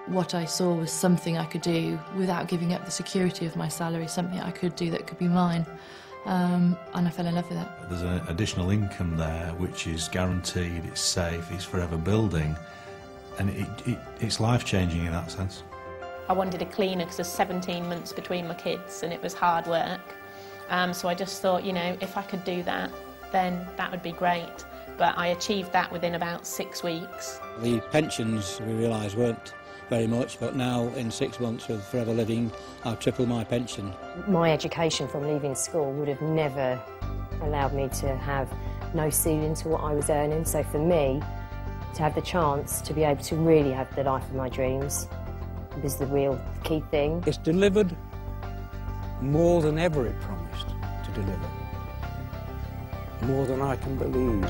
what I saw was something I could do without giving up the security of my salary, something I could do that could be mine. And I fell in love with it. There's an additional income there which is guaranteed, it's safe, it's forever building, and it's life-changing in that sense. I wanted a cleaner because there's 17 months between my kids and it was hard work. So I just thought, you know, if I could do that, then that would be great. But I achieved that within about 6 weeks. The pensions, we realised, weren't very much, but now in 6 months with Forever Living, I've tripled my pension. My education from leaving school would have never allowed me to have no ceiling to what I was earning. So for me, to have the chance to be able to really have the life of my dreams was the real key thing. It's delivered more than ever it promised to deliver. More than I can believe.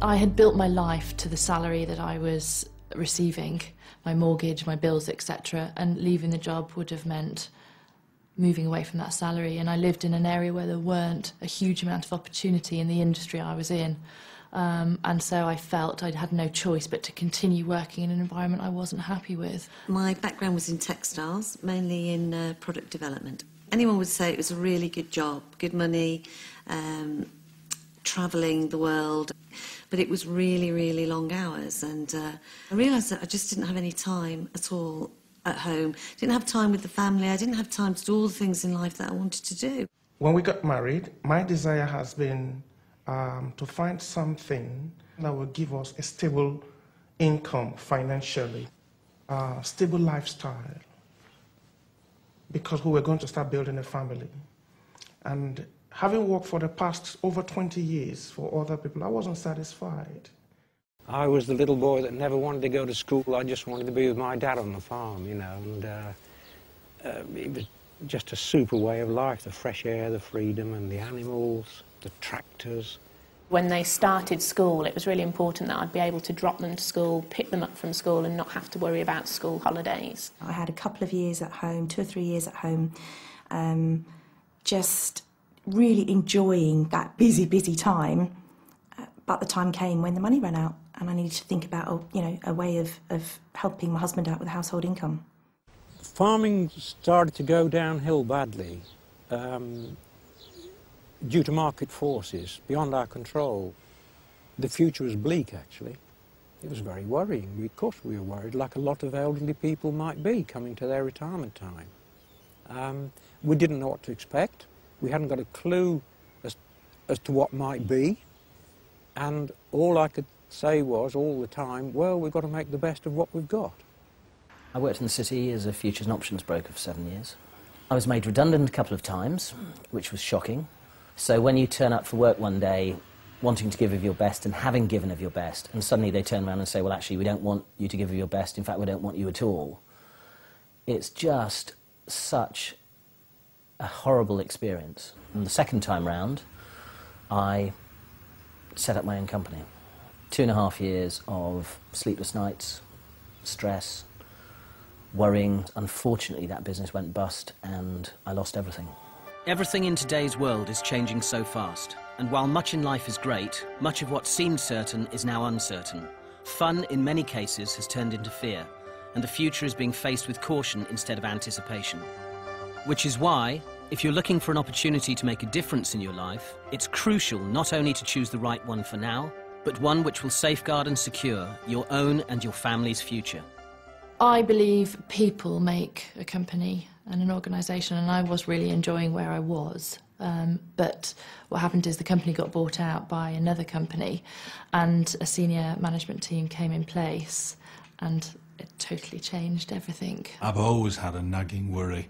I had built my life to the salary that I was receiving, my mortgage, my bills, etc., and leaving the job would have meant moving away from that salary. And I lived in an area where there weren't a huge amount of opportunity in the industry I was in. And so I felt I'd had no choice but to continue working in an environment I wasn't happy with. My background was in textiles, mainly in product development. Anyone would say it was a really good job, good money, travelling the world, but it was really, really long hours, and I realised that I just didn't have any time at all at home. Didn't have time with the family, I didn't have time to do all the things in life that I wanted to do. When we got married, my desire has been to find something that will give us a stable income financially, stable lifestyle, because we were going to start building a family. And having worked for the past over 20 years for other people, I wasn't satisfied. I was the little boy that never wanted to go to school. I just wanted to be with my dad on the farm, you know, and it was just a super way of life, the fresh air, the freedom, and the animals, the tractors. When they started school, it was really important that I'd be able to drop them to school, pick them up from school, and not have to worry about school holidays. I had a couple of years at home, 2 or 3 years at home, just really enjoying that busy time. But the time came when the money ran out, and I needed to think about, you know, a way of helping my husband out with household income. Farming started to go downhill badly due to market forces beyond our control. The future was bleak, actually. It was very worrying. Of course we were worried, like a lot of elderly people might be coming to their retirement time. We didn't know what to expect. We hadn't got a clue as to what might be. And all I could say was, all the time, well, we've got to make the best of what we've got. I worked in the city as a futures and options broker for 7 years. I was made redundant a couple of times, which was shocking. So when you turn up for work one day, wanting to give of your best and having given of your best, and suddenly they turn around and say, well, actually, we don't want you to give of your best, in fact, we don't want you at all. It's just such a horrible experience. And the second time round, I set up my own company. 2.5 years of sleepless nights, stress, worrying. Unfortunately, that business went bust and I lost everything. Everything in today's world is changing so fast, and while much in life is great, much of what seemed certain is now uncertain. Fun, in many cases, has turned into fear, and the future is being faced with caution instead of anticipation. Which is why, if you're looking for an opportunity to make a difference in your life, it's crucial not only to choose the right one for now, but one which will safeguard and secure your own and your family's future. I believe people make a company and an organisation, and I was really enjoying where I was. But what happened is the company got bought out by another company and a senior management team came in place and it totally changed everything. I've always had a nagging worry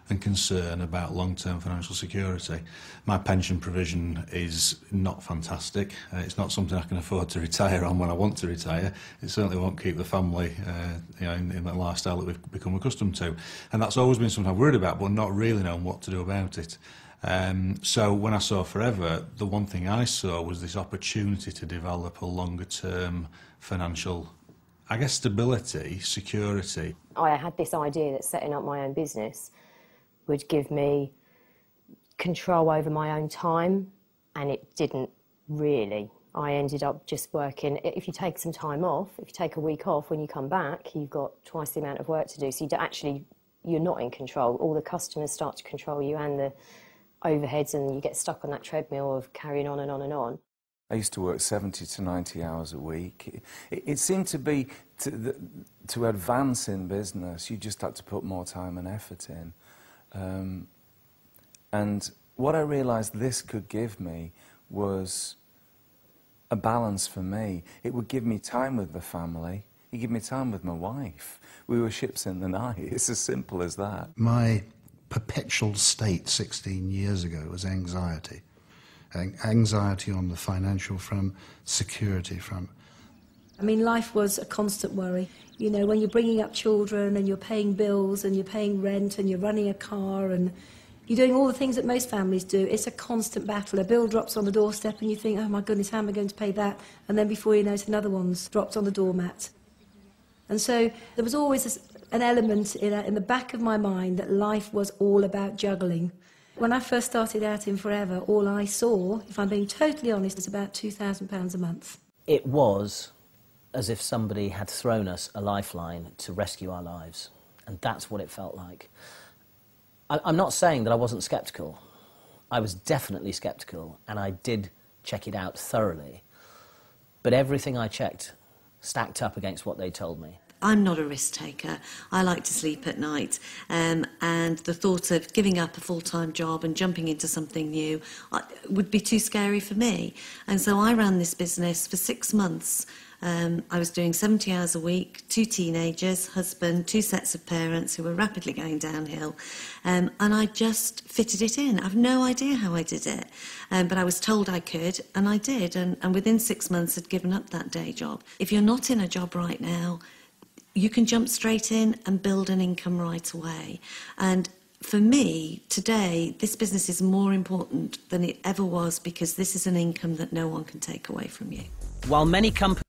and concern about long-term financial security. My pension provision is not fantastic. It's not something I can afford to retire on when I want to retire. It certainly won't keep the family you know, in the lifestyle that we've become accustomed to. And that's always been something I've worried about, but not really known what to do about it. So when I saw Forever, the one thing I saw was this opportunity to develop a longer-term financial, I guess, stability, security. I had this idea that setting up my own business would give me control over my own time, and it didn't really. I ended up just working, if you take some time off, if you take a week off, when you come back, you've got twice the amount of work to do. So you're not in control. All the customers start to control you and the overheads, and you get stuck on that treadmill of carrying on and on and on. I used to work 70 to 90 hours a week. It seemed to be, to advance in business, you just had to put more time and effort in. And what I realised this could give me was a balance for me. It would give me time with the family. It gave me time with my wife. We were ships in the night. It's as simple as that. My perpetual state 16 years ago was anxiety. Anxiety on the financial front, security front. I mean, life was a constant worry. You know, when you're bringing up children and you're paying bills and you're paying rent and you're running a car and you're doing all the things that most families do, it's a constant battle. A bill drops on the doorstep and you think, oh my goodness, how am I going to pay that? And then before you know it, another one's dropped on the doormat. And so there was always an element in the back of my mind that life was all about juggling. When I first started out in Forever, all I saw, if I'm being totally honest, was about £2,000 a month. It was as if somebody had thrown us a lifeline to rescue our lives, and that's what it felt like. I'm not saying that I wasn't sceptical. I was definitely sceptical, and I did check it out thoroughly. But everything I checked stacked up against what they told me. I'm not a risk taker. I like to sleep at night, and the thought of giving up a full-time job and jumping into something new would be too scary for me. And so I ran this business for 6 months. I was doing 70 hours a week, 2 teenagers, husband, 2 sets of parents who were rapidly going downhill, and I just fitted it in. I've no idea how I did it, but I was told I could, and I did, and within 6 months I'd given up that day job. If you're not in a job right now, you can jump straight in and build an income right away. And for me, today, this business is more important than it ever was, because this is an income that no one can take away from you. While many companies